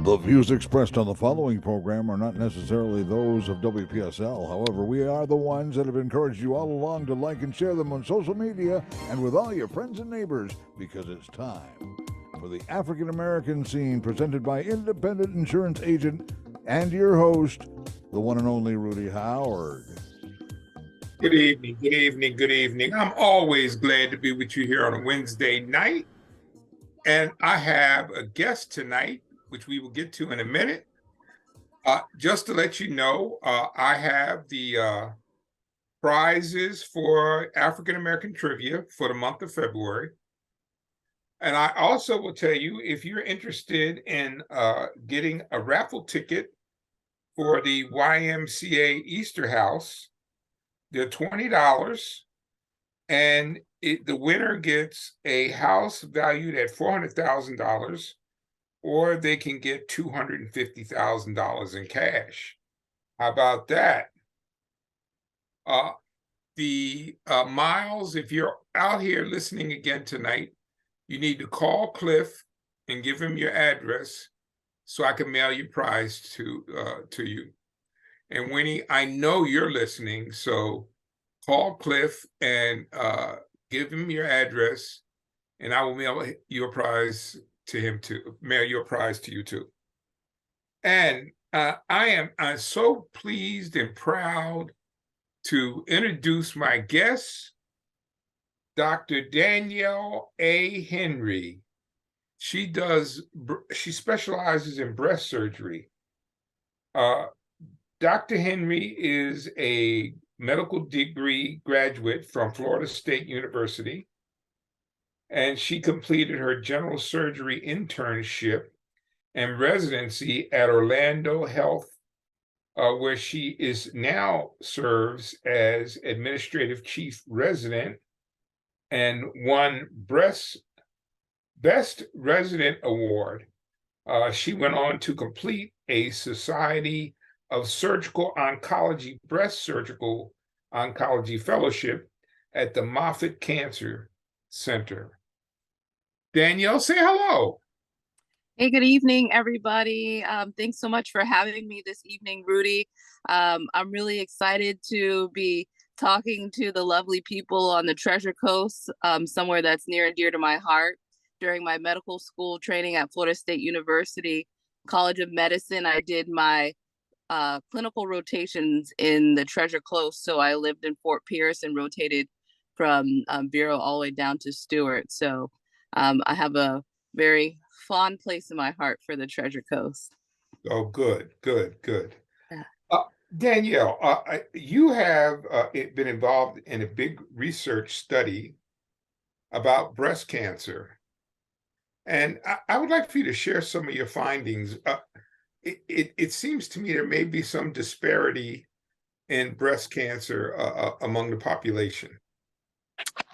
The views expressed on the following program are not necessarily those of WPSL. However, we are the ones that have encouraged you all along to like and share them on social media and with all your friends and neighbors because it's time for the African American Scene presented by independent insurance agent and your host, the one and only Rudy Howard. Good evening, good evening, good evening. I'm always glad to be with you here on a Wednesday night. And I have a guest tonight, which we will get to in a minute. Just to let you know, I have the prizes for African American trivia for the month of February. And I also will tell you, if you're interested in getting a raffle ticket for the YMCA Easter House, they're $20, and the winner gets a house valued at $400,000, or they can get $250,000 in cash. How about that? Miles, if you're out here listening again tonight, you need to call Cliff and give him your address so I can mail your prize to you. And Winnie, I know you're listening, so call Cliff and give him your address, and I will mail your prize to him too. Mail your prize to you too. And I'm so pleased and proud to introduce my guest, Dr. Danielle A. Henry. She specializes in breast surgery. Dr. Henry is a medical degree graduate from Florida State University, and she completed her general surgery internship and residency at Orlando Health, where she is now serves as administrative chief resident and won Best Resident Award. She went on to complete a Society of Surgical Oncology Breast Surgical Oncology Fellowship at the Moffitt Cancer Center. Danielle, say hello. Hey, good evening, everybody. Thanks so much for having me this evening, Rudy. I'm really excited to be talking to the lovely people on the Treasure Coast, somewhere that's near and dear to my heart. During my medical school training at Florida State University College of Medicine, I did my clinical rotations in the Treasure Coast. So I lived in Fort Pierce and rotated from Vero all the way down to Stewart. So I have a very fond place in my heart for the Treasure Coast. Oh, good. Yeah. Danielle, you have been involved in a big research study about breast cancer. And I would like for you to share some of your findings. It seems to me there may be some disparity in breast cancer among the population.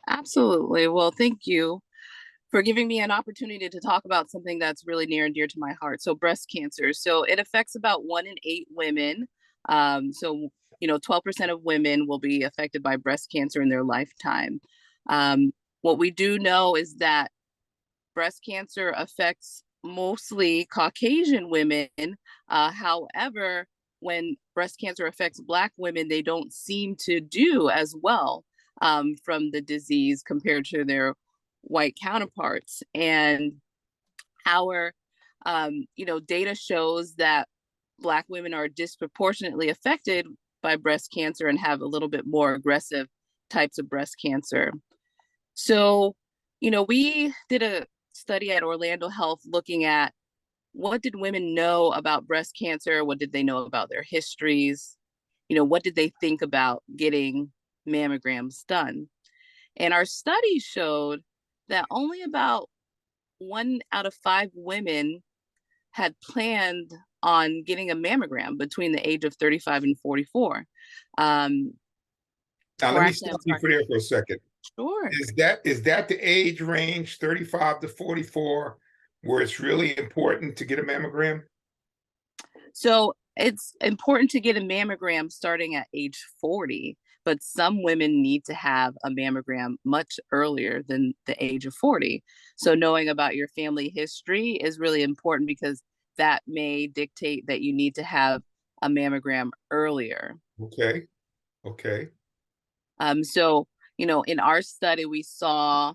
Absolutely. Well, thank you for giving me an opportunity to talk about something that's really near and dear to my heart. So breast cancer. So it affects about 1 in 8 women. 12% of women will be affected by breast cancer in their lifetime. What we do know is that breast cancer affects mostly Caucasian women. However, when breast cancer affects Black women, they don't seem to do as well from the disease compared to their white counterparts. And our data shows that Black women are disproportionately affected by breast cancer and have a little bit more aggressive types of breast cancer. So we did a study at Orlando Health looking at what did women know about breast cancer, what did they know about their histories, what did they think about getting mammograms done. And our study showed that only about 1 out of 5 women had planned on getting a mammogram between the age of 35 and 44. Now, let me stop you for there for a second. Sure. Is that the age range, 35 to 44, where it's really important to get a mammogram? So it's important to get a mammogram starting at age 40, but some women need to have a mammogram much earlier than the age of 40. So knowing about your family history is really important because that may dictate that you need to have a mammogram earlier. Okay. Okay. So, in our study, we saw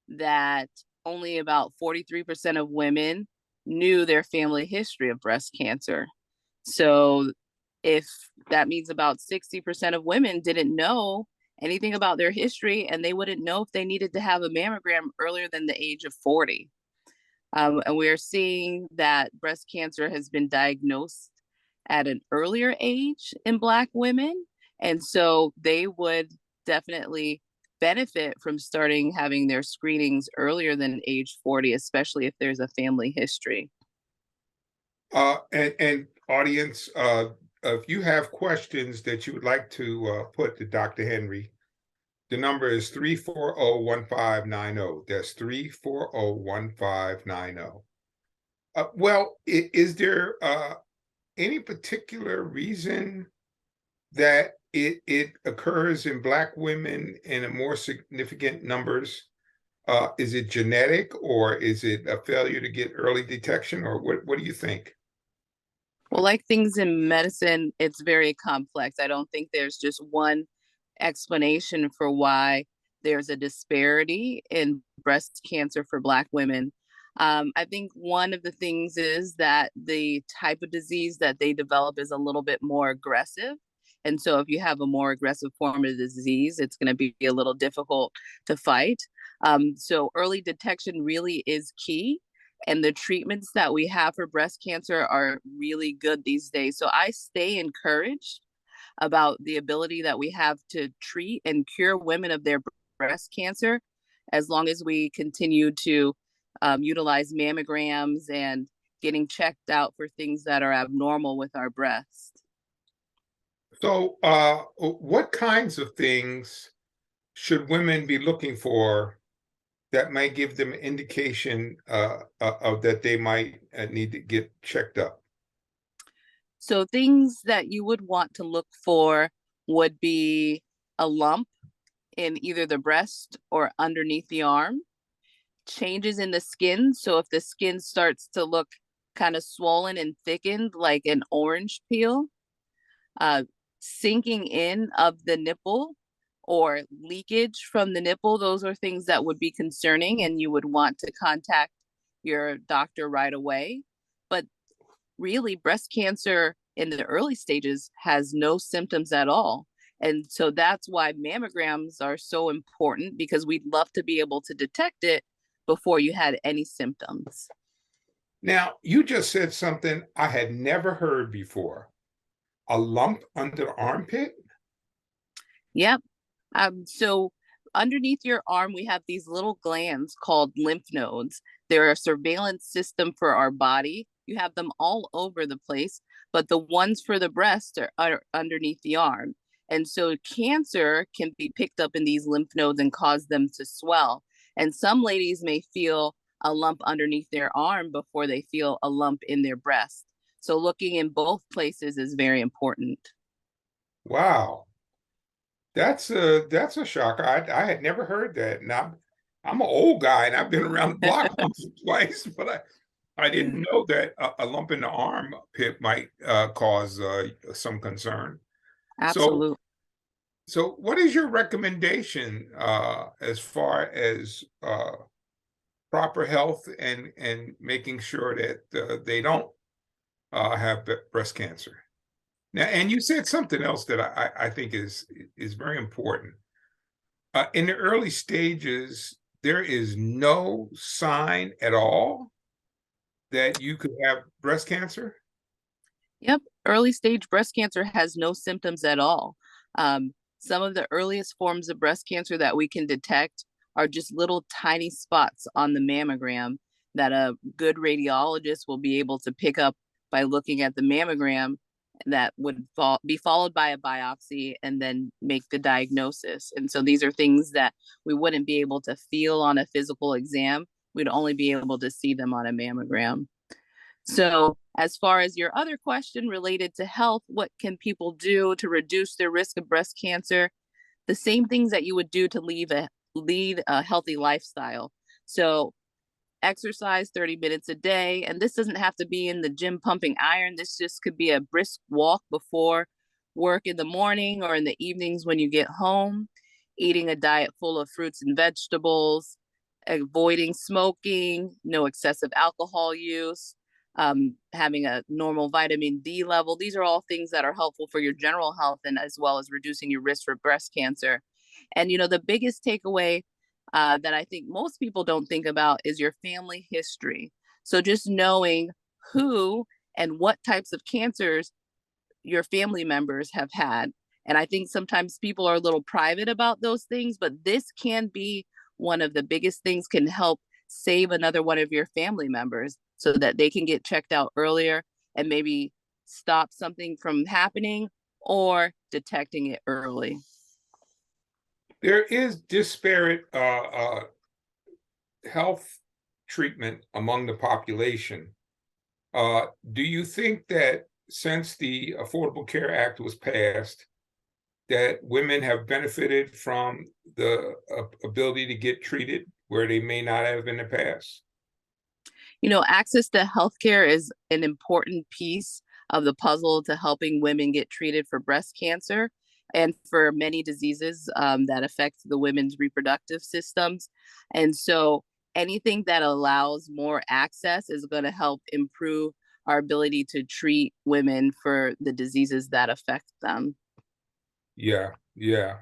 that only about 43% of women knew their family history of breast cancer. So if that means about 60% of women didn't know anything about their history, and they wouldn't know if they needed to have a mammogram earlier than the age of 40. And we are seeing that breast cancer has been diagnosed at an earlier age in Black women. And so they would definitely benefit from starting having their screenings earlier than age 40, especially if there's a family history. And audience, if you have questions that you would like to put to Dr. Henry, the number is 340-1590. That's 340-1590. Well, is there any particular reason that it occurs in Black women in a more significant numbers? Is it genetic, or is it a failure to get early detection, or what do you think? Well, like things in medicine, it's very complex. I don't think there's just one explanation for why there's a disparity in breast cancer for Black women. I think one of the things is that the type of disease that they develop is a little bit more aggressive. And so if you have a more aggressive form of the disease, it's going to be a little difficult to fight. So early detection really is key. And the treatments that we have for breast cancer are really good these days. So I stay encouraged about the ability that we have to treat and cure women of their breast cancer, as long as we continue to utilize mammograms and getting checked out for things that are abnormal with our breast. So, what kinds of things should women be looking for that might give them an indication of that they might need to get checked up? So things that you would want to look for would be a lump in either the breast or underneath the arm, changes in the skin. So if the skin starts to look kind of swollen and thickened like an orange peel, sinking in of the nipple or leakage from the nipple, those are things that would be concerning, and you would want to contact your doctor right away. But really, breast cancer in the early stages has no symptoms at all. And so that's why mammograms are so important, because we'd love to be able to detect it before you had any symptoms. Now, you just said something I had never heard before. A lump under the armpit? Yep. So underneath your arm, we have these little glands called lymph nodes. They're a surveillance system for our body. You have them all over the place, but the ones for the breast are underneath the arm. And so cancer can be picked up in these lymph nodes and cause them to swell. And some ladies may feel a lump underneath their arm before they feel a lump in their breast. So looking in both places is very important. Wow. That's a shocker. I had never heard that. And I'm an old guy and I've been around the block once or twice, but I didn't know that a lump in the arm pit might cause some concern. Absolutely. So what is your recommendation as far as proper health and making sure that they don't have breast cancer? Now, and you said something else that I think is very important. In the early stages, there is no sign at all that you could have breast cancer? Yep. Early stage breast cancer has no symptoms at all. Some of the earliest forms of breast cancer that we can detect are just little tiny spots on the mammogram that a good radiologist will be able to pick up by looking at the mammogram, that would be followed by a biopsy and then make the diagnosis. And so these are things that we wouldn't be able to feel on a physical exam. We'd only be able to see them on a mammogram. So as far as your other question related to health, what can people do to reduce their risk of breast cancer? The same things that you would do to lead a healthy lifestyle. So exercise 30 minutes a day. And this doesn't have to be in the gym pumping iron. This just could be a brisk walk before work in the morning or in the evenings when you get home. Eating a diet full of fruits and vegetables, avoiding smoking, no excessive alcohol use, having a normal vitamin D level. These are all things that are helpful for your general health and as well as reducing your risk for breast cancer. And, the biggest takeaway that I think most people don't think about is your family history. So just knowing who and what types of cancers your family members have had. And I think sometimes people are a little private about those things, but this can be one of the biggest things, can help save another one of your family members so that they can get checked out earlier and maybe stop something from happening or detecting it early. There is disparate health treatment among the population. Do you think that since the Affordable Care Act was passed, that women have benefited from the ability to get treated where they may not have in the past? Access to healthcare is an important piece of the puzzle to helping women get treated for breast cancer and for many diseases that affect the women's reproductive systems. And so anything that allows more access is going to help improve our ability to treat women for the diseases that affect them. Yeah, yeah.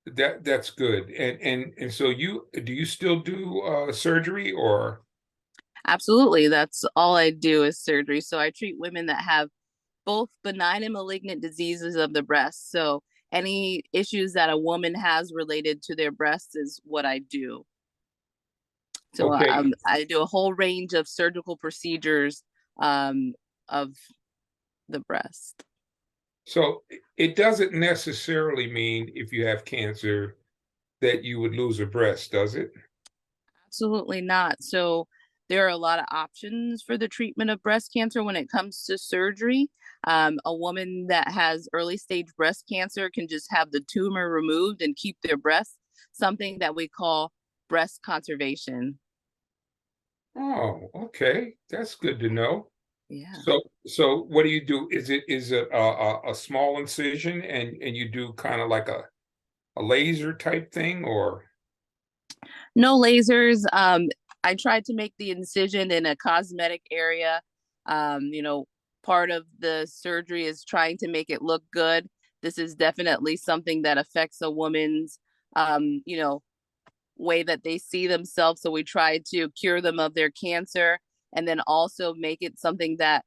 That's good. And so do you still do surgery or? Absolutely. That's all I do is surgery. So I treat women that have both benign and malignant diseases of the breast. So any issues that a woman has related to their breasts is what I do. So Okay, I do a whole range of surgical procedures of the breast. so it doesn't necessarily mean if you have cancer that you would lose a breast, does it? Absolutely not. So there are a lot of options for the treatment of breast cancer when it comes to surgery. A woman that has early stage breast cancer can just have the tumor removed and keep their breast, something that we call breast conservation. Oh, okay. That's good to know. Yeah. So what do you do? Is it a small incision and you do kind of like a laser type thing or? No lasers. I tried to make the incision in a cosmetic area. Part of the surgery is trying to make it look good. This is definitely something that affects a woman's, um, you know, way that they see themselves. So we try to cure them of their cancer and then also make it something that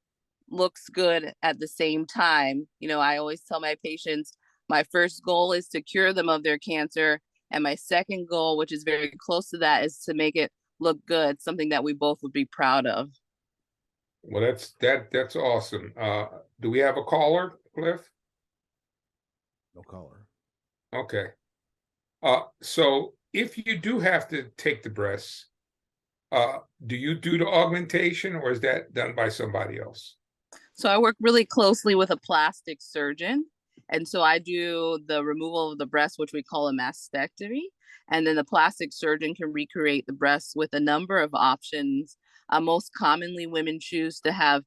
looks good at the same time. I always tell my patients my first goal is to cure them of their cancer. And my second goal, which is very close to that, is to make it look good, something that we both would be proud of. Well, that's awesome. Do we have a caller, Cliff? No color. Okay. So if you do have to take the breasts, do you do the augmentation or is that done by somebody else? So I work really closely with a plastic surgeon. And so I do the removal of the breast, which we call a mastectomy. And then the plastic surgeon can recreate the breast with a number of options. Most commonly, women choose to have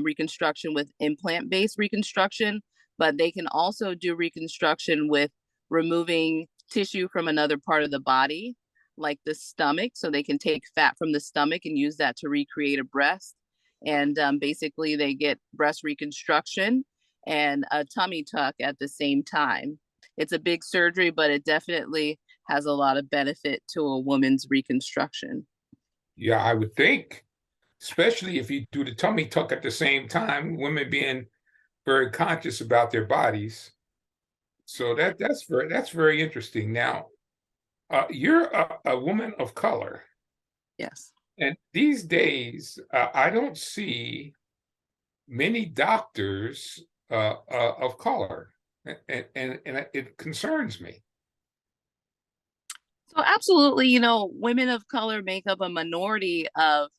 reconstruction with implant based reconstruction, but they can also do reconstruction with removing tissue from another part of the body, like the stomach. So they can take fat from the stomach and use that to recreate a breast. And basically, they get breast reconstruction and a tummy tuck at the same time. It's a big surgery, but it definitely has a lot of benefit to a woman's reconstruction. Yeah, I would think, especially if you do the tummy tuck at the same time, women being very conscious about their bodies. So that's very interesting. Now, you're a woman of color, Yes. and these days I don't see many doctors of color, and it concerns me. So absolutely, women of color make up a minority of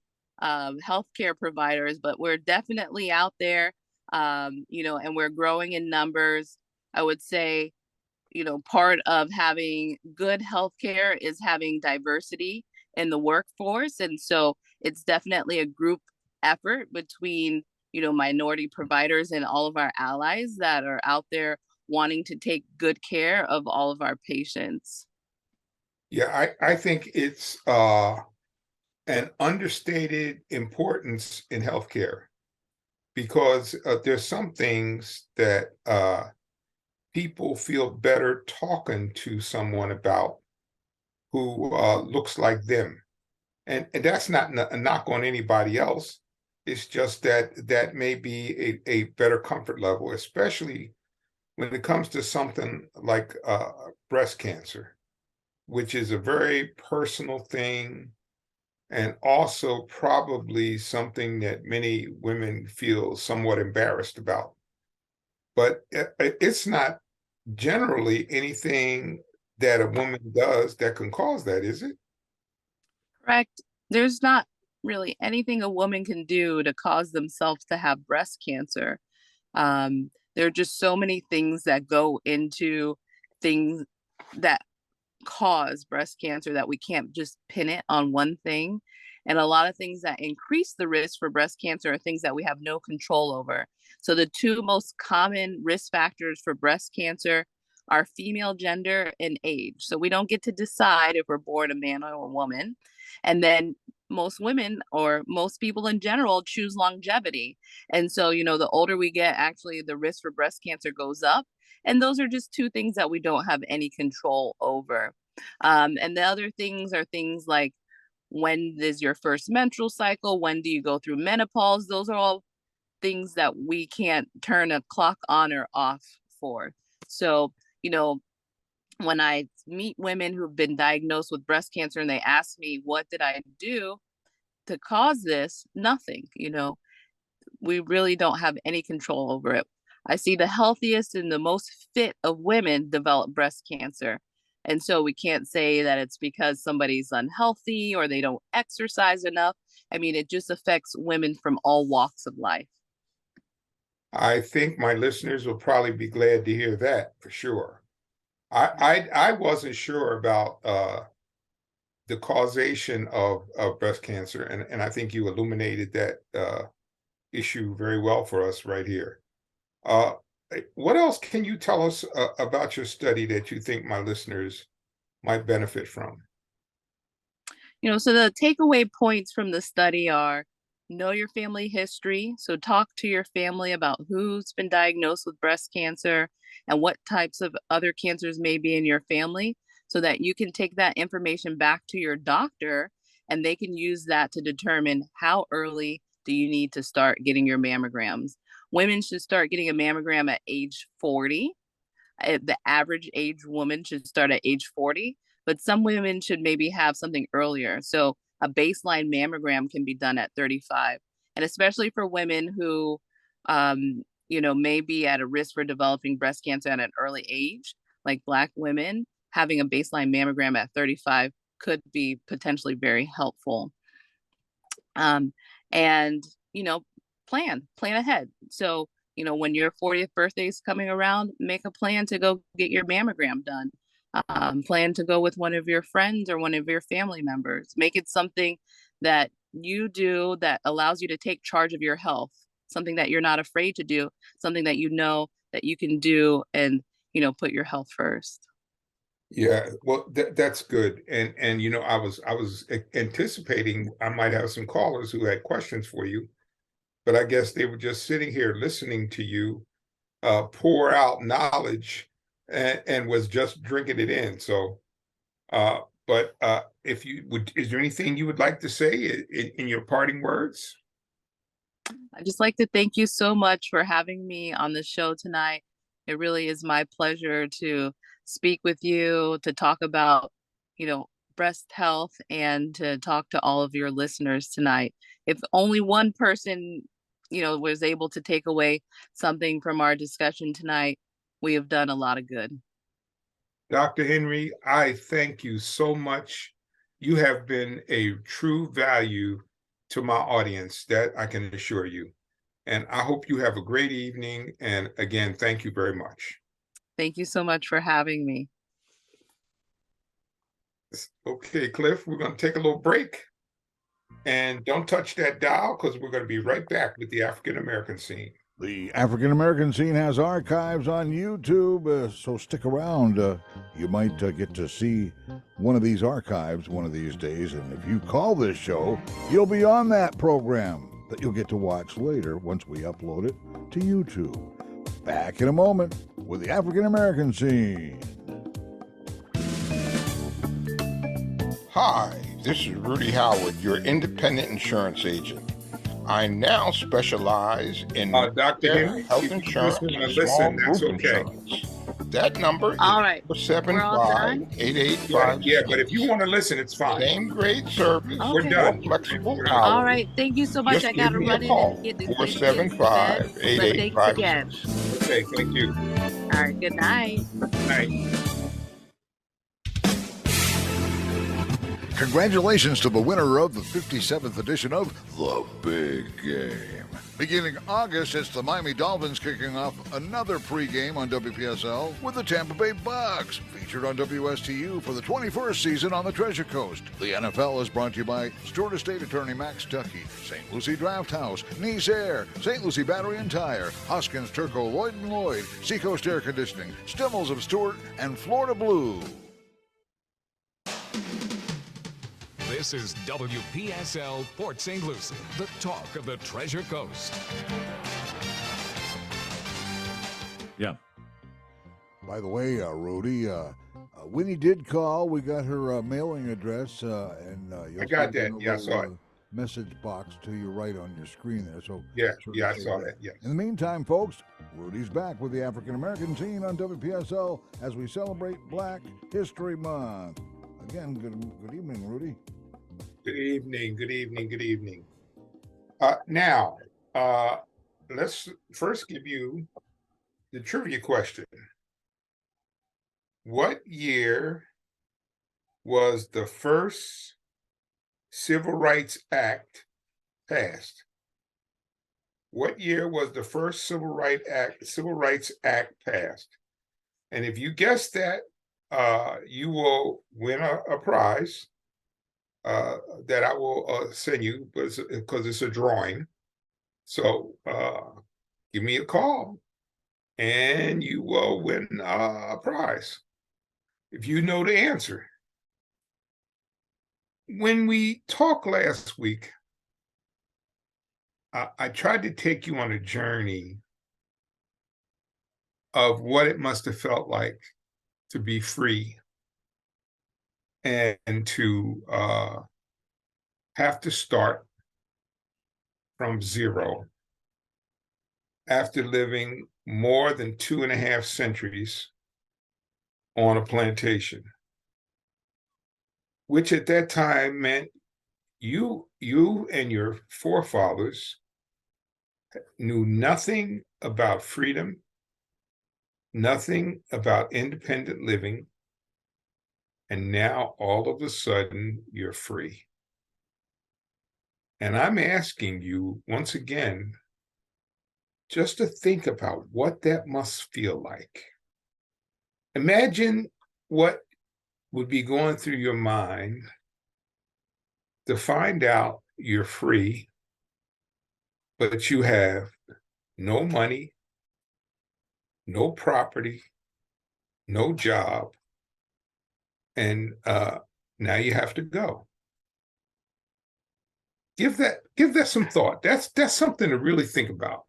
healthcare providers, but we're definitely out there, and we're growing in numbers. I would say, part of having good healthcare is having diversity in the workforce. And so it's definitely a group effort between, minority providers and all of our allies that are out there wanting to take good care of all of our patients. Yeah, I think it's an understated importance in healthcare because there's some things that people feel better talking to someone about who looks like them. And that's not a knock on anybody else. It's just that that may be a better comfort level, especially when it comes to something like breast cancer, which is a very personal thing and also probably something that many women feel somewhat embarrassed about. But it's not generally anything that a woman does that can cause that, is it? Correct. There's not really anything a woman can do to cause themselves to have breast cancer. There are just so many things that go into things that cause breast cancer that we can't just pin it on one thing. And a lot of things that increase the risk for breast cancer are things that we have no control over. So the two most common risk factors for breast cancer are female gender and age. So we don't get to decide if we're born a man or a woman. And then most women or most people in general choose longevity. And so, the older we get, actually, the risk for breast cancer goes up. And those are just two things that we don't have any control over. And the other things are things like, when is your first menstrual cycle? When do you go through menopause? Those are all things that we can't turn a clock on or off for. So, when I meet women who've been diagnosed with breast cancer and they ask me, what did I do to cause this? Nothing. We really don't have any control over it. I see the healthiest and the most fit of women develop breast cancer. And so we can't say that it's because somebody's unhealthy or they don't exercise enough. I mean, it just affects women from all walks of life. I think my listeners will probably be glad to hear that for sure. I wasn't sure about the causation of breast cancer, and I think you illuminated that issue very well for us right here. Uh, what else can you tell us about your study that you think my listeners might benefit from? So the takeaway points from the study are: know your family history. So talk to your family about who's been diagnosed with breast cancer and what types of other cancers may be in your family, so that you can take that information back to your doctor and they can use that to determine how early do you need to start getting your mammograms. Women should start getting a mammogram at age 40. The average age woman should start at age 40, but some women should maybe have something earlier. So a baseline mammogram can be done at 35. And especially for women who, may be at a risk for developing breast cancer at an early age, like Black women, having a baseline mammogram at 35 could be potentially very helpful. And, plan ahead. So, when your 40th birthday is coming around, make a plan to go get your mammogram done. Plan to go with one of your friends or one of your family members. Make it something that you do that allows you to take charge of your health, something that you're not afraid to do, something that that you can do, and, put your health first. Yeah, well, that's good. And I was anticipating I might have some callers who had questions for you, but I guess they were just sitting here listening to you pour out knowledge and was just drinking it in. So, but if you would, is there anything you would like to say in your parting words? I'd just like to thank you so much for having me on the show tonight. It really is my pleasure to speak with you, to talk about, breast health, and to talk to all of your listeners tonight. If only one person, was able to take away something from our discussion tonight, we have done a lot of good. Dr. Henry, I thank you so much. You have been a true value to my audience, that I can assure you. And I hope you have a great evening. And again, thank you very much. Thank you so much for having me. Okay, Cliff, we're going to take a little break. And don't touch that dial because we're going to be right back with the African American scene. The African American scene has archives on YouTube, so stick around. You might get to see one of these archives one of these days. And if you call this show, you'll be on that program that you'll get to watch later once we upload it to YouTube. Back in a moment with the African American scene. Hi, this is Rudy Howard, your independent insurance agent. I now specialize in Dr. Henry, health insurance and listen, that's group okay. insurance. That number is All right. 475-885. Yeah, but if you want to listen, it's fine. Same grade service, Okay. We're done. flexible hours. All right. Thank you so much. Just I got to give me a run in call. and get the 475-8856. Thanks again. Okay, thank you. All right. Good night. Night. Congratulations to the winner of the 57th edition of The Big Game. Beginning August, it's the Miami Dolphins kicking off another pregame on WPSL with the Tampa Bay Bucks, featured on WSTU for the 21st season on the Treasure Coast. The NFL is brought to you by Stewart Estate Attorney Max Ducky, St. Lucie Draft House, Nice Air, St. Lucie Battery and Tire, Hoskins Turco Lloyd & Lloyd, Seacoast Air Conditioning, Stimmels of Stewart, and Florida Blue. This is WPSL Port St. Lucie, the talk of the Treasure Coast. Yeah. By the way, Rudy, Winnie did call. We got her mailing address, and you'll I got see that. Yeah, I saw it. Message box to your right on your screen there. So Yeah, sure yeah, I to saw say that. Yes. In the meantime, folks, Rudy's back with the African American scene on WPSL as we celebrate Black History Month. Again, good evening, Rudy. Good evening. Good evening. Good evening. Now, let's first give you the trivia question. What year was the first Civil Rights Act passed? What year was the first Civil Rights Act passed? And if you guess that, you will win a prize that I will send you because it's a drawing. So give me a call and you will win a prize if you know the answer. When we talked last week, I tried to take you on a journey of what it must have felt like to be free and to have to start from zero after living more than 2.5 centuries on a plantation, which at that time meant you and your forefathers knew nothing about freedom, nothing about independent living, and now all of a sudden you're free. And I'm asking you once again, just to think about what that must feel like. Imagine what would be going through your mind to find out you're free, but you have no money, no property, no job, and now you have to go. Give that some thought. That's something to really think about.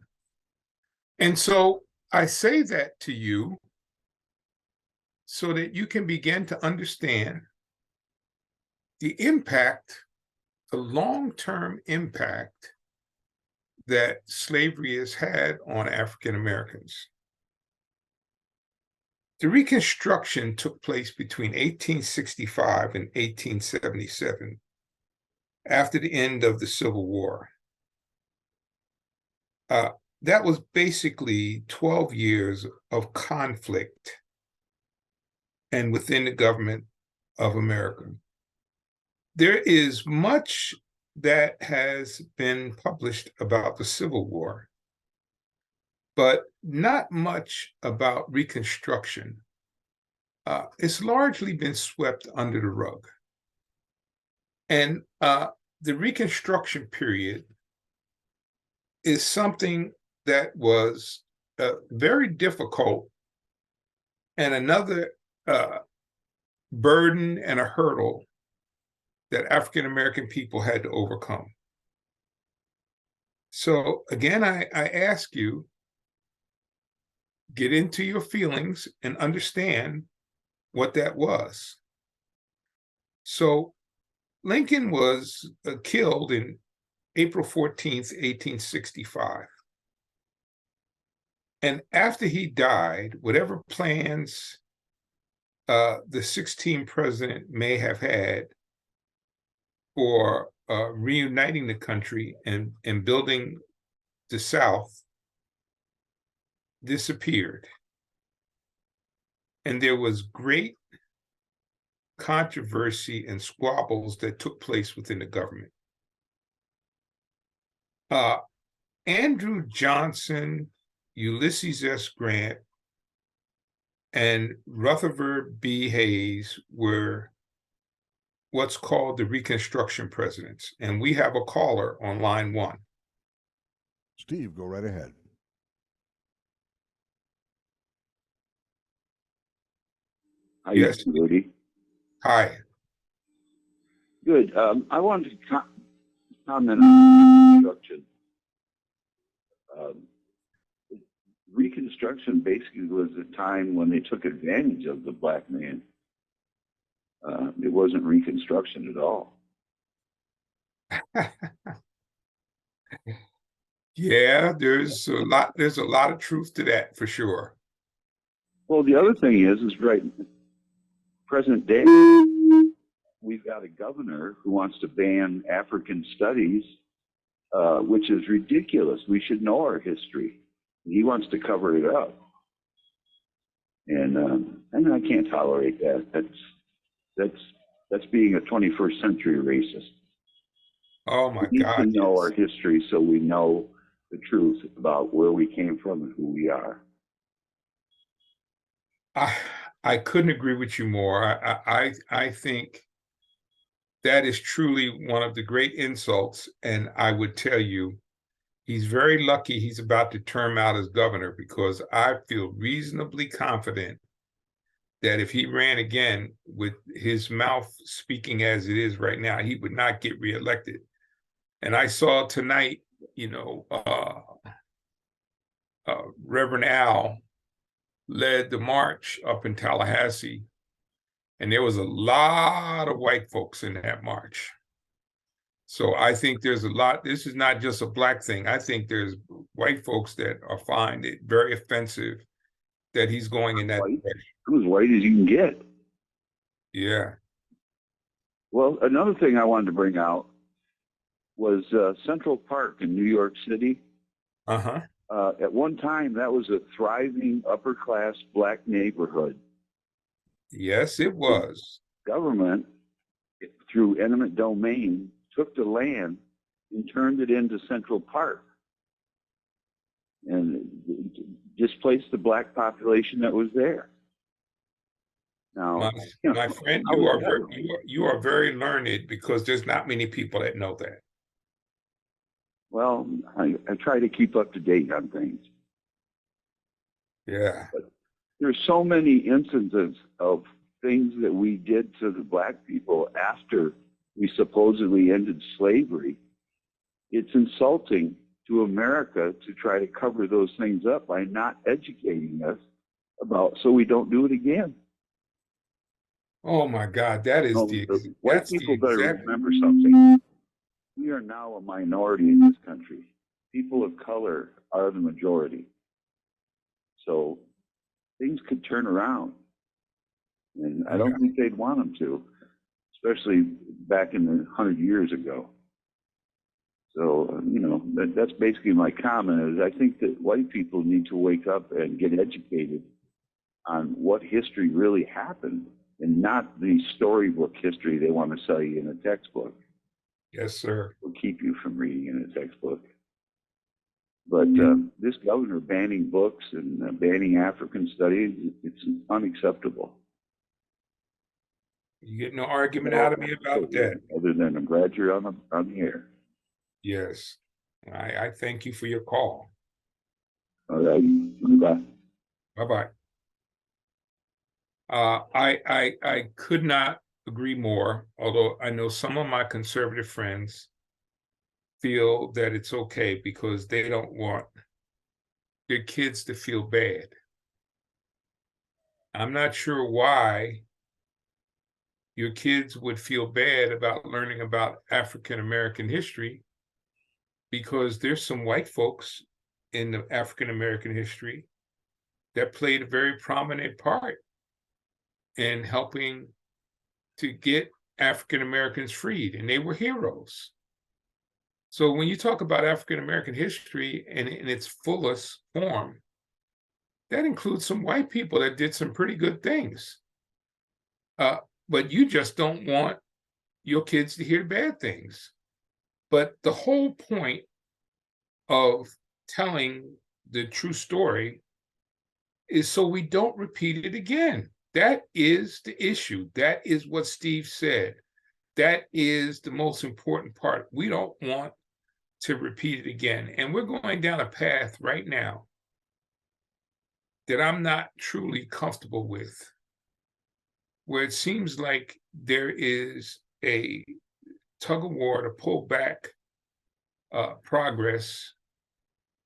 And so I say that to you so that you can begin to understand the impact, the long-term impact that slavery has had on African Americans. The Reconstruction took place between 1865 and 1877, after the end of the Civil War. That was basically 12 years of conflict and within the government of America. There is much that has been published about the Civil War, but not much about Reconstruction. it's largely been swept under the rug. And the Reconstruction period is something that was very difficult and another burden and a hurdle that African American people had to overcome. So again, I ask you, get into your feelings and understand what that was. So Lincoln was killed in April 14th, 1865. And after he died, whatever plans the 16th president may have had for reuniting the country and building the South disappeared. And there was great controversy and squabbles that took place within the government. Andrew Johnson, Ulysses S. Grant, and Rutherford B. Hayes were what's called the Reconstruction presidents. And we have a caller on line 1. Steve, go right ahead. Hi, Yes. Rudy. Hi. Good. I wanted to comment on Reconstruction. Reconstruction basically was a time when they took advantage of the black man. It wasn't Reconstruction at all. Yeah, there's a lot of truth to that for sure. Well, the other thing is right, present day, we've got a governor who wants to ban African studies, which is ridiculous. We should know our history. He wants to cover it up. And I can't tolerate that. That's being a 21st century racist. Oh my We need God. to know yes. our history so we know the truth about where we came from and who we are. I couldn't agree with you more. I think that is truly one of the great insults. And I would tell you, he's very lucky he's about to term out as governor, because I feel reasonably confident that if he ran again with his mouth speaking as it is right now, he would not get reelected. And I saw tonight, Reverend Al led the march up in Tallahassee, and there was a lot of white folks in that march. So I think there's a lot. This is not just a black thing. I think there's white folks that find it very offensive that he's going in that direction. I'm as white as you can get. Yeah. Well, another thing I wanted to bring out was Central Park in New York City. Uh-huh. At one time, that was a thriving upper-class black neighborhood. Yes, it was. Government, through eminent domain, took the land and turned it into Central Park and displaced the black population that was there. Now, my friend, you are very learned, because there's not many people that know that. Well, I try to keep up to date on things. Yeah. But there's so many instances of things that we did to the black people after we supposedly ended slavery. It's insulting to America to try to cover those things up by not educating us about, so we don't do it again. Oh my God, that is white people better remember something. We are now a minority in this country. People of color are the majority. So things could turn around. And I don't think they'd want them to, especially back in the 100 years ago. So, that's basically my comment. Is I think that white people need to wake up and get educated on what history really happened, and not the storybook history they want to sell you in a textbook. Yes, sir. Will keep you from reading in a textbook. But this governor banning books and banning African studies, it's unacceptable. You get no argument out of me about that. Other than I'm glad you're on the air. Yes. I thank you for your call. All right. Bye. Bye-bye. I could not agree more, although I know some of my conservative friends feel that it's okay because they don't want their kids to feel bad. I'm not sure why your kids would feel bad about learning about African American history, because there's some white folks in the African American history that played a very prominent part in helping to get African Americans freed, and they were heroes. So when you talk about African American history in its fullest form, that includes some white people that did some pretty good things. But you just don't want your kids to hear bad things. But the whole point of telling the true story is so we don't repeat it again. That is the issue. That is what Steve said. That is the most important part. We don't want to repeat it again. And we're going down a path right now that I'm not truly comfortable with, where it seems like there is a tug of war to pull back progress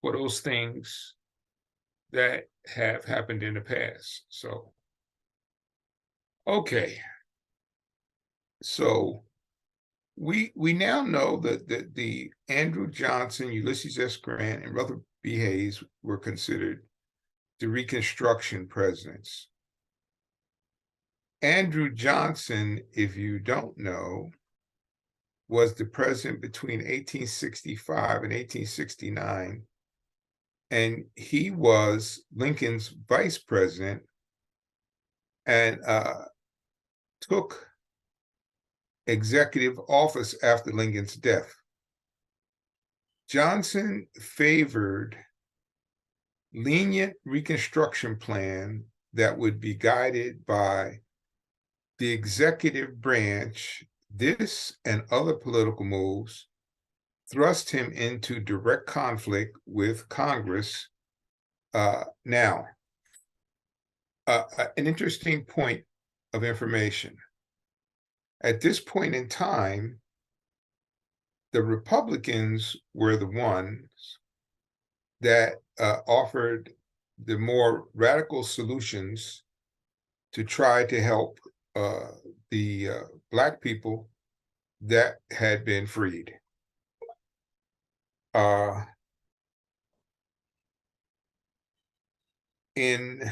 for those things that have happened in the past. So, okay. So we now know that the Andrew Johnson, Ulysses S. Grant, and Rutherford B. Hayes were considered the Reconstruction presidents. Andrew Johnson, if you don't know, was the president between 1865 and 1869, and he was Lincoln's vice president and took executive office after Lincoln's death. Johnson favored lenient Reconstruction plan that would be guided by the executive branch. This and other political moves thrust him into direct conflict with Congress. Now, an interesting point of information. At this point in time, the Republicans were the ones that offered the more radical solutions to try to help the Black people that had been freed. In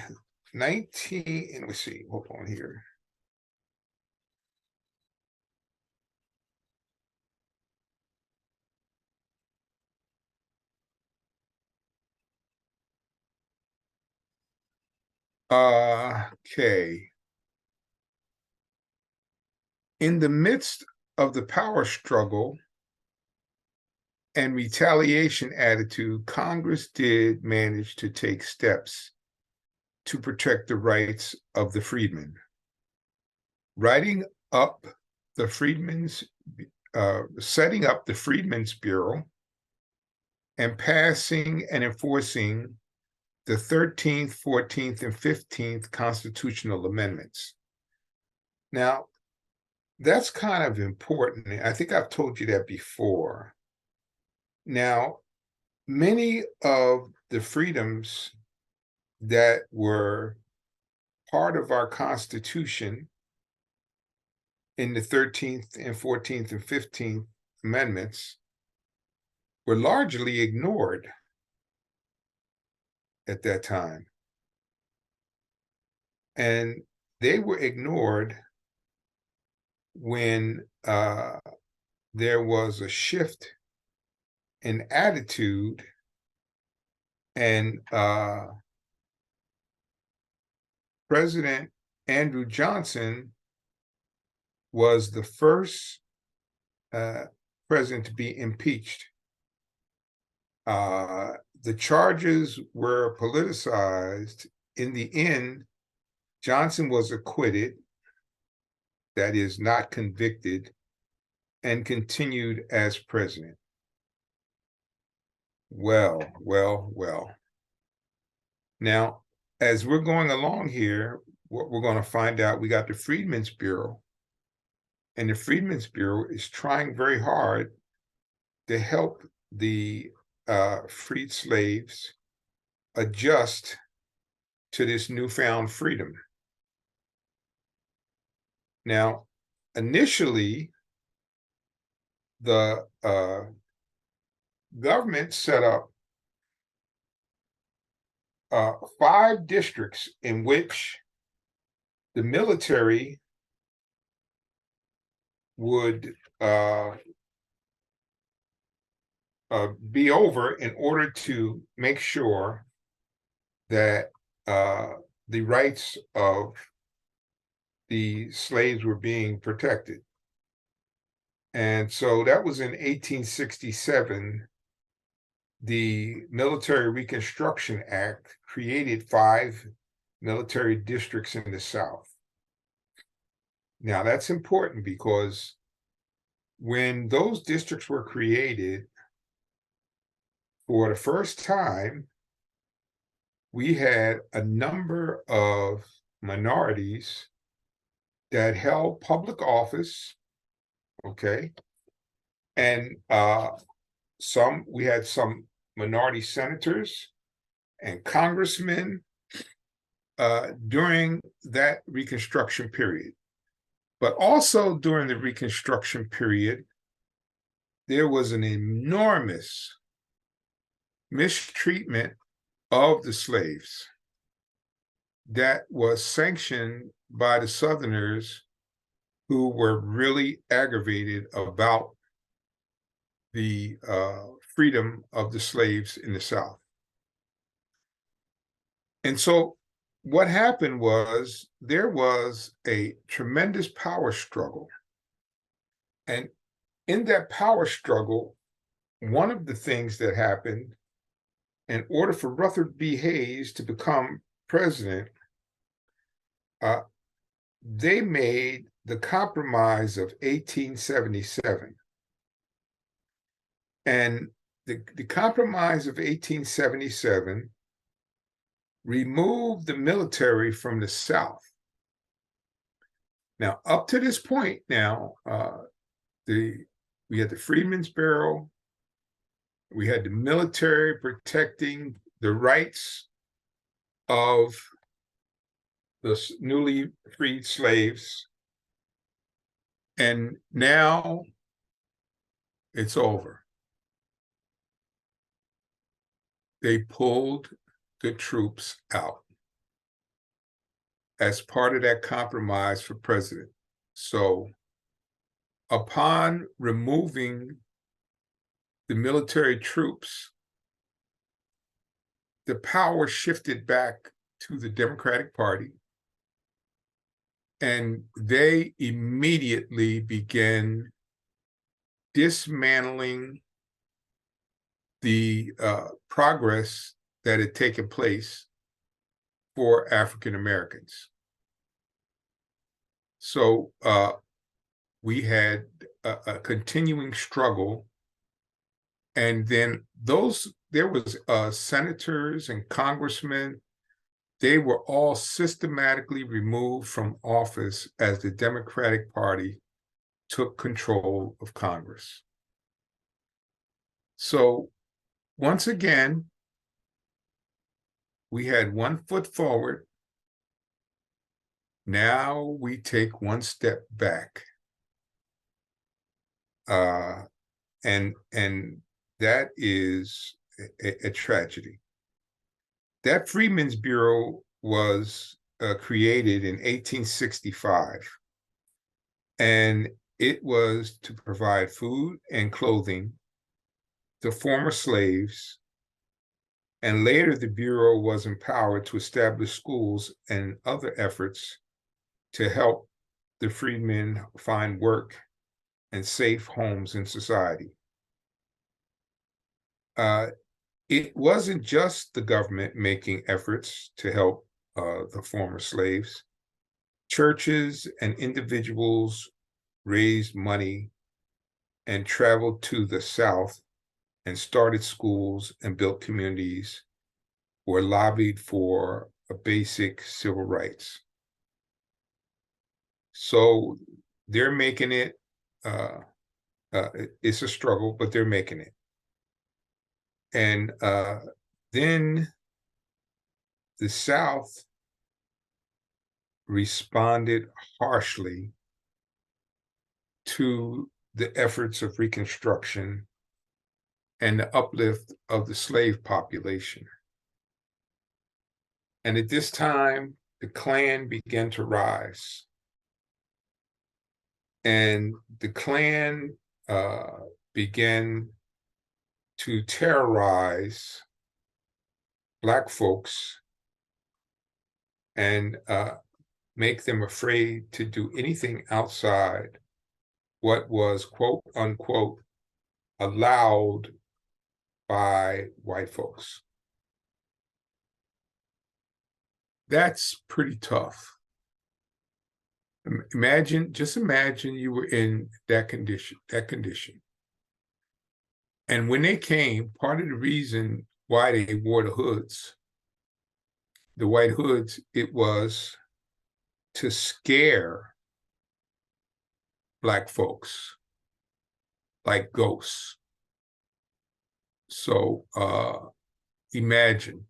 19, let me see, hold on here. Okay. In the midst of the power struggle and retaliation attitude, Congress did manage to take steps to protect the rights of the freedmen. Setting up the Freedmen's Bureau and passing and enforcing the 13th, 14th, and 15th constitutional amendments. Now, that's kind of important. I think I've told you that before. Now, many of the freedoms that were part of our Constitution in the 13th and 14th and 15th amendments were largely ignored at that time. And they were ignored when there was a shift in attitude, and President Andrew Johnson was the first president to be impeached. The charges were politicized. In the end, Johnson was acquitted, that is not convicted and continued as president. Well. Now, as we're going along here, what we're going to find out, we got the Freedmen's Bureau. And the Freedmen's Bureau is trying very hard to help the freed slaves adjust to this newfound freedom. Now, initially, the government set up 5 districts in which the military would be over in order to make sure that the rights of the slaves were being protected. And so that was in 1867. The Military Reconstruction Act created 5 military districts in the South. Now, that's important because when those districts were created, for the first time, we had a number of minorities that held public office, okay? And we had some minority senators and congressmen during that Reconstruction period. But also during the Reconstruction period, there was an enormous mistreatment of the slaves that was sanctioned by the Southerners, who were really aggravated about the freedom of the slaves in the South. And so what happened was there was a tremendous power struggle. And in that power struggle, one of the things that happened, in order for Rutherford B. Hayes to become president, they made the Compromise of 1877. And the Compromise of 1877 removed the military from the South. Now, up to this point now, we had the Freedmen's Bureau, we had the military protecting the rights of the newly freed slaves, and now it's over. They pulled the troops out as part of that compromise for president. So upon removing the military troops, the power shifted back to the Democratic Party, and they immediately began dismantling the progress that had taken place for African Americans. So we had a continuing struggle, and then there was senators and congressmen. They were all systematically removed from office as the Democratic Party took control of Congress. So once again, we had one foot forward. Now we take one step back. And that is a tragedy. That Freedmen's Bureau was created in 1865, and it was to provide food and clothing to former slaves, and later the Bureau was empowered to establish schools and other efforts to help the freedmen find work and safe homes in society. It wasn't just the government making efforts to help the former slaves. churches and individuals raised money and traveled to the South and started schools and built communities or lobbied for a basic civil rights. So they're making it, it's a struggle, but they're making it. And then the South responded harshly to the efforts of Reconstruction and the uplift of the slave population. And at this time, the Klan began to rise. And the Klan began to terrorize Black folks and make them afraid to do anything outside what was, quote unquote, allowed by white folks. That's pretty tough. Just imagine you were in that condition. And when they came, part of the reason why they wore the hoods, the white hoods, it was to scare Black folks like ghosts. So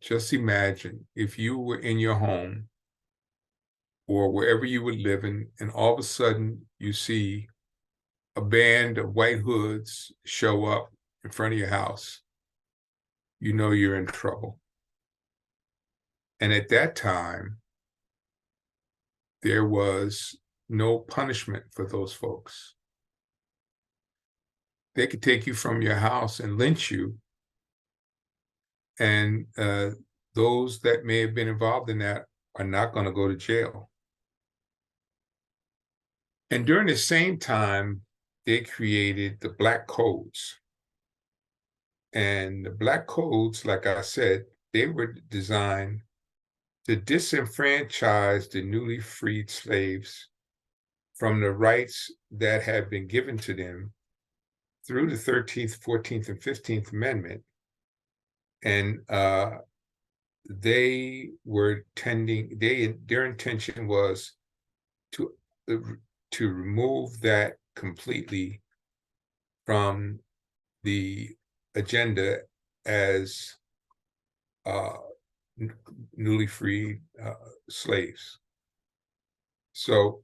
just imagine if you were in your home or wherever you were living, and all of a sudden you see a band of white hoods show up in front of your house, you know you're in trouble. And at that time, there was no punishment for those folks. They could take you from your house and lynch you. And those that may have been involved in that are not going to go to jail. And during the same time, they created the Black Codes. And the Black Codes, like I said, they were designed to disenfranchise the newly freed slaves from the rights that had been given to them through the 13th, 14th, and 15th Amendment. And their intention was to remove that completely from the agenda as newly freed slaves. So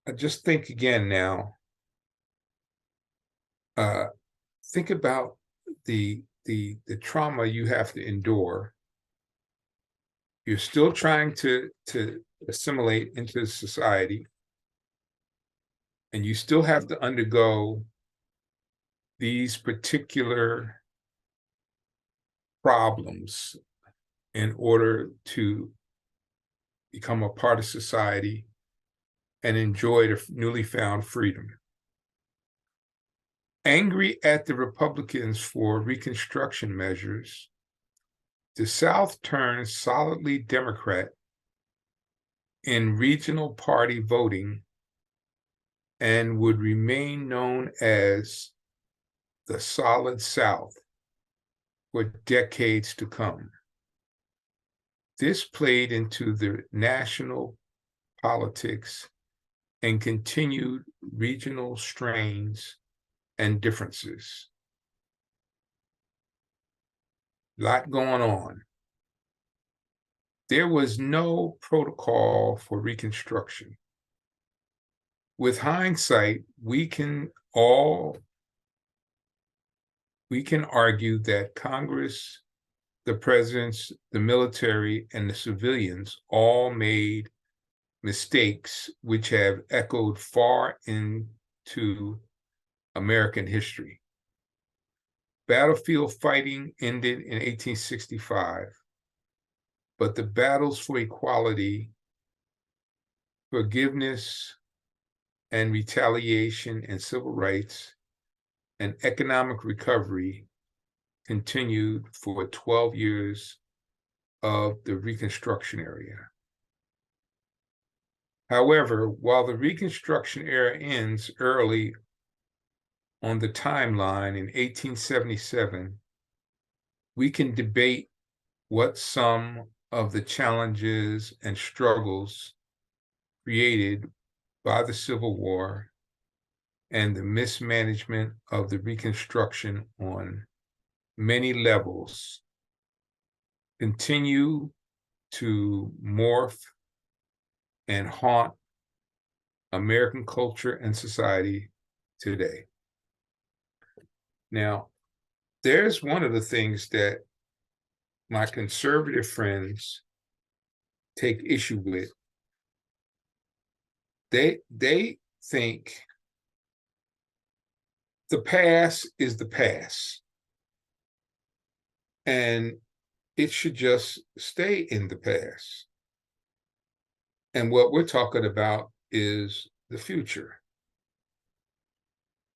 I just think again now, think about the trauma you have to endure. You're still trying to assimilate into society, and you still have to undergo these particular problems in order to become a part of society and enjoy the newly found freedom. Angry at the Republicans for Reconstruction measures, the South turned solidly Democrat in regional party voting and would remain known as the Solid South for decades to come. This played into the national politics and continued regional strains and differences. A lot going on. There was no protocol for Reconstruction. With hindsight, we can argue that Congress, the presidents, the military, and the civilians all made mistakes which have echoed far into American history. Battlefield fighting ended in 1865, but the battles for equality, forgiveness, and retaliation and civil rights and economic recovery continued for 12 years of the Reconstruction era. However, while the Reconstruction era ends early on the timeline in 1877, we can debate what some of the challenges and struggles created by the Civil War and the mismanagement of the Reconstruction on many levels continue to morph and haunt American culture and society today. Now, there's one of the things that my conservative friends take issue with. They think the past is the past, and it should just stay in the past. And what we're talking about is the future.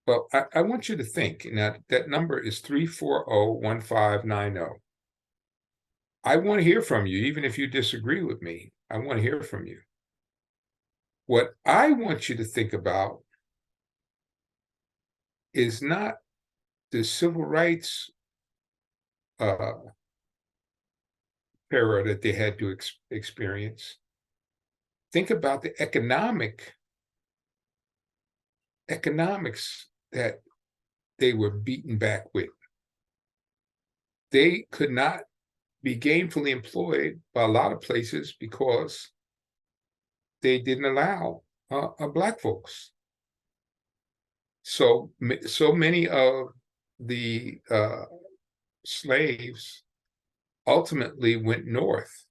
Well, I want you to think, now that number is 340-1590. I want to hear from you, even if you disagree with me. I want to hear from you. What I want you to think about is not the civil rights era that they had to experience. Think about the economics that they were beaten back with. They could not be gainfully employed by a lot of places because they didn't allow Black folks. So many of the slaves ultimately went north.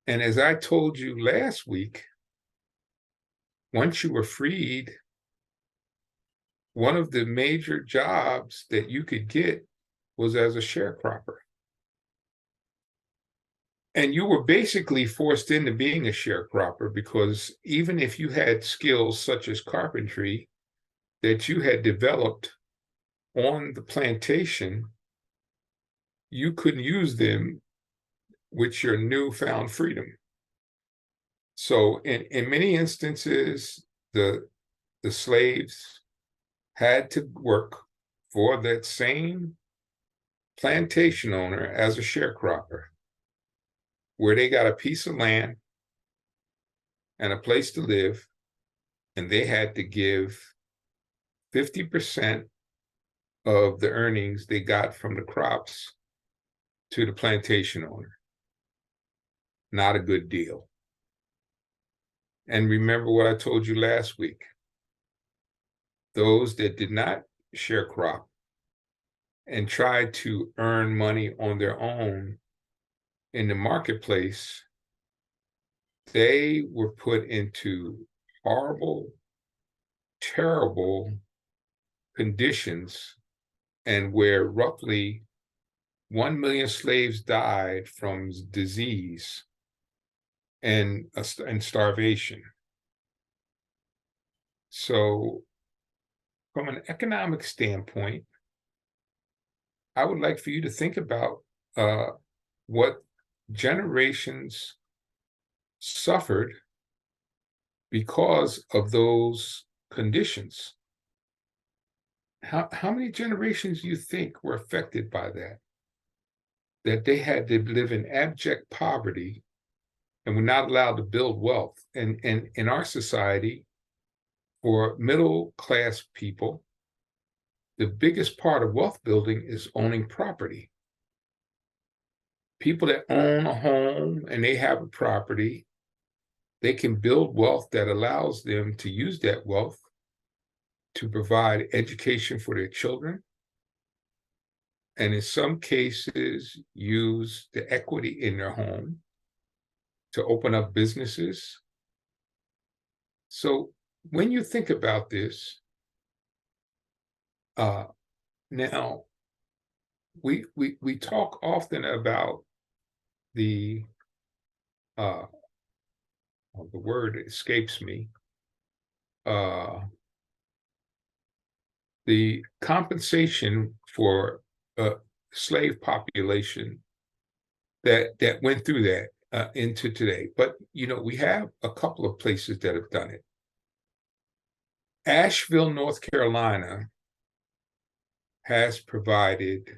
And as I told you last week, once you were freed, one of the major jobs that you could get was as a sharecropper. And you were basically forced into being a sharecropper because even if you had skills such as carpentry that you had developed on the plantation, you couldn't use them with your newfound freedom. So in many instances, the slaves had to work for that same plantation owner as a sharecropper, where they got a piece of land and a place to live, and they had to give 50% of the earnings they got from the crops to the plantation owner. Not a good deal. And remember what I told you last week. Those that did not sharecrop and tried to earn money on their own in the marketplace, they were put into horrible, terrible conditions, and where roughly 1 million slaves died from disease and starvation. So from an economic standpoint, I would like for you to think about what generations suffered because of those conditions. How many generations do you think were affected by that? That they had to live in abject poverty and were not allowed to build wealth. And in our society, for middle class people, the biggest part of wealth building is owning property. People that own a home and they have a property, they can build wealth that allows them to use that wealth to provide education for their children, and in some cases, use the equity in their home to open up businesses. So when you think about this, now we talk often about the word escapes me, the compensation for a slave population that went through that. into today. But, we have a couple of places that have done it. Asheville, North Carolina has provided,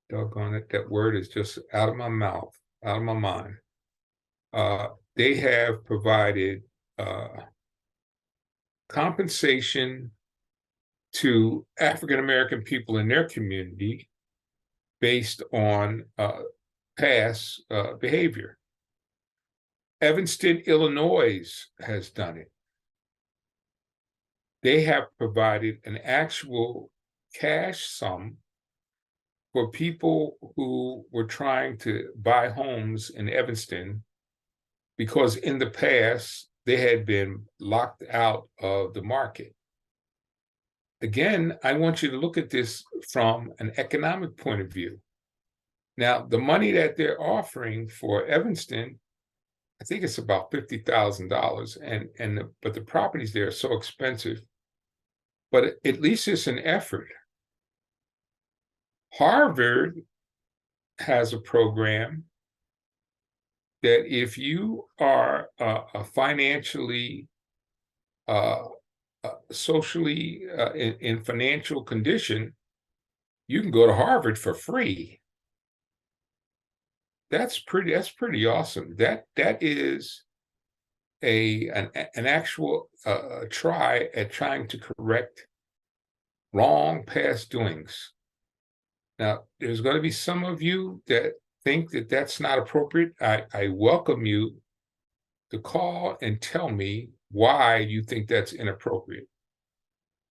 doggone it, that word is just out of my mouth, out of my mind. They have provided compensation to African American people in their community based on past behavior. Evanston, Illinois has done it. They have provided an actual cash sum for people who were trying to buy homes in Evanston because in the past they had been locked out of the market. Again, I want you to look at this from an economic point of view. Now, the money that they're offering for Evanston, I think it's about $50,000, but the properties there are so expensive. But at least it's an effort. Harvard has a program that if you are a financially, socially in financial condition, you can go to Harvard for free. That's pretty awesome. That is an actual try at trying to correct wrong past doings. Now, there's going to be some of you that think that that's not appropriate. I welcome you to call and tell me why you think that's inappropriate.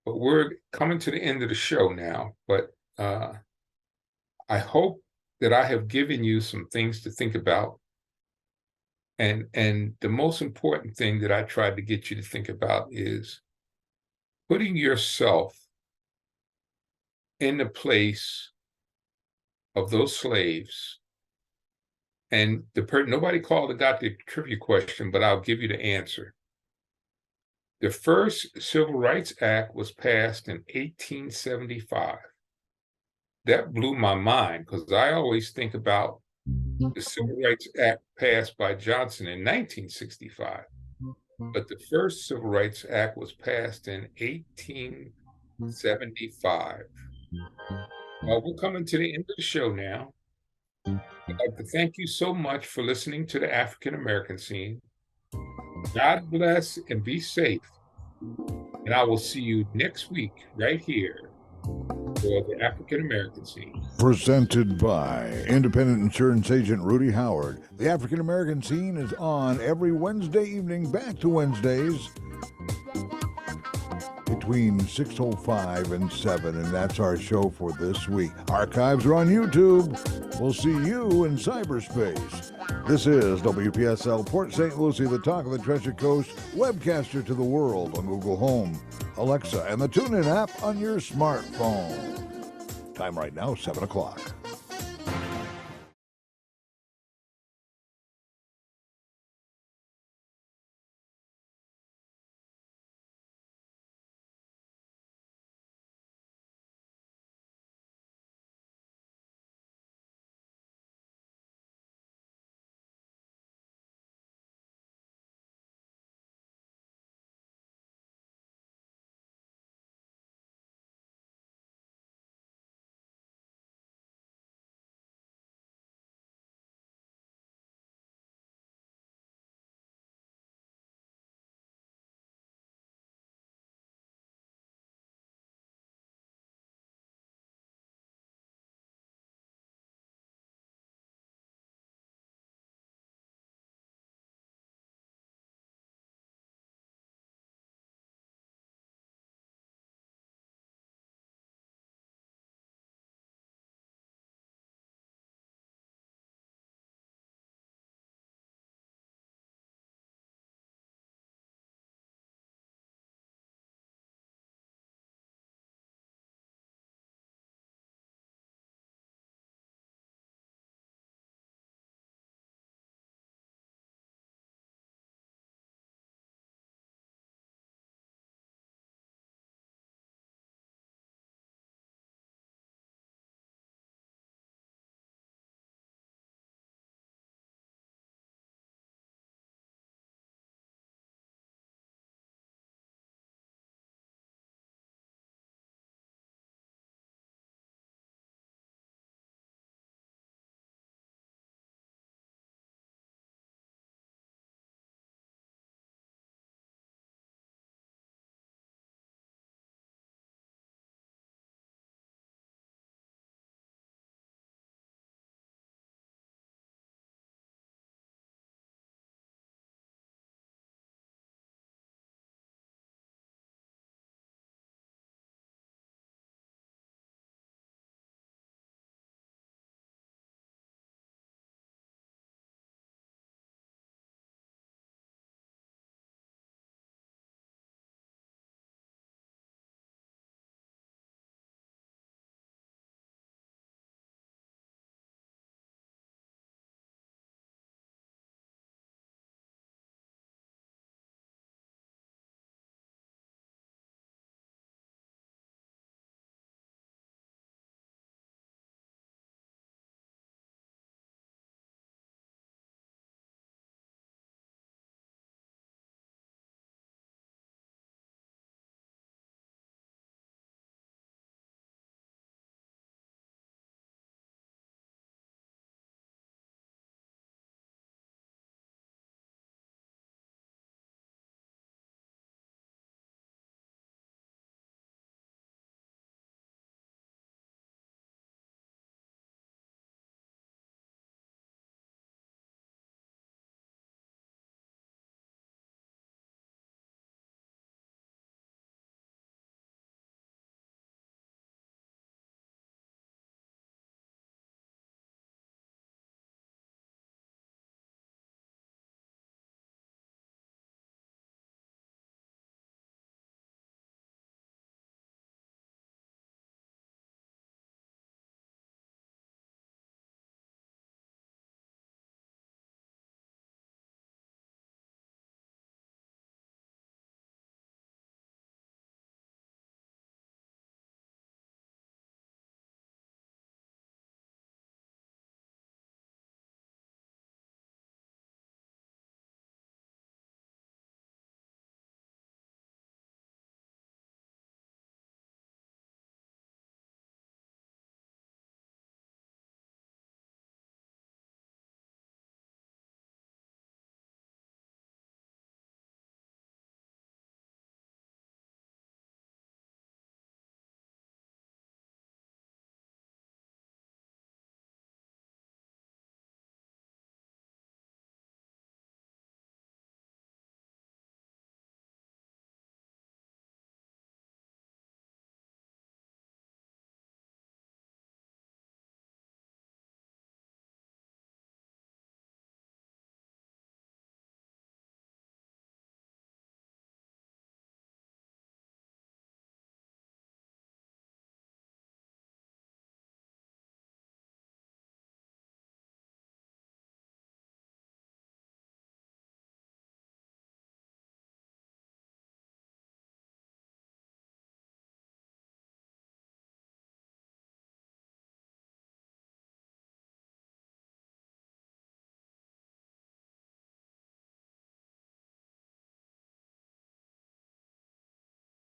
But we're coming to the end of the show now, but I hope that I have given you some things to think about. And the most important thing that I tried to get you to think about is putting yourself in the place of those slaves. And nobody called and got the trivia question, but I'll give you the answer. The first Civil Rights Act was passed in 1875. That blew my mind because I always think about the Civil Rights Act passed by Johnson in 1965. But the first Civil Rights Act was passed in 1875. Well, we're coming to the end of the show now. I'd like to thank you so much for listening to the African American Scene. God bless and be safe. And I will see you next week right here for the African American Scene. Presented by independent insurance agent Rudy Howard. The African American Scene is on every Wednesday evening, back to Wednesdays between 6:05 and 7, and that's our show for this week. Archives are on YouTube. We'll see you in cyberspace. This is WPSL Port St. Lucie, the talk of the Treasure Coast, webcaster to the world on Google Home, Alexa, and the TuneIn app on your smartphone. Time right now, 7 o'clock.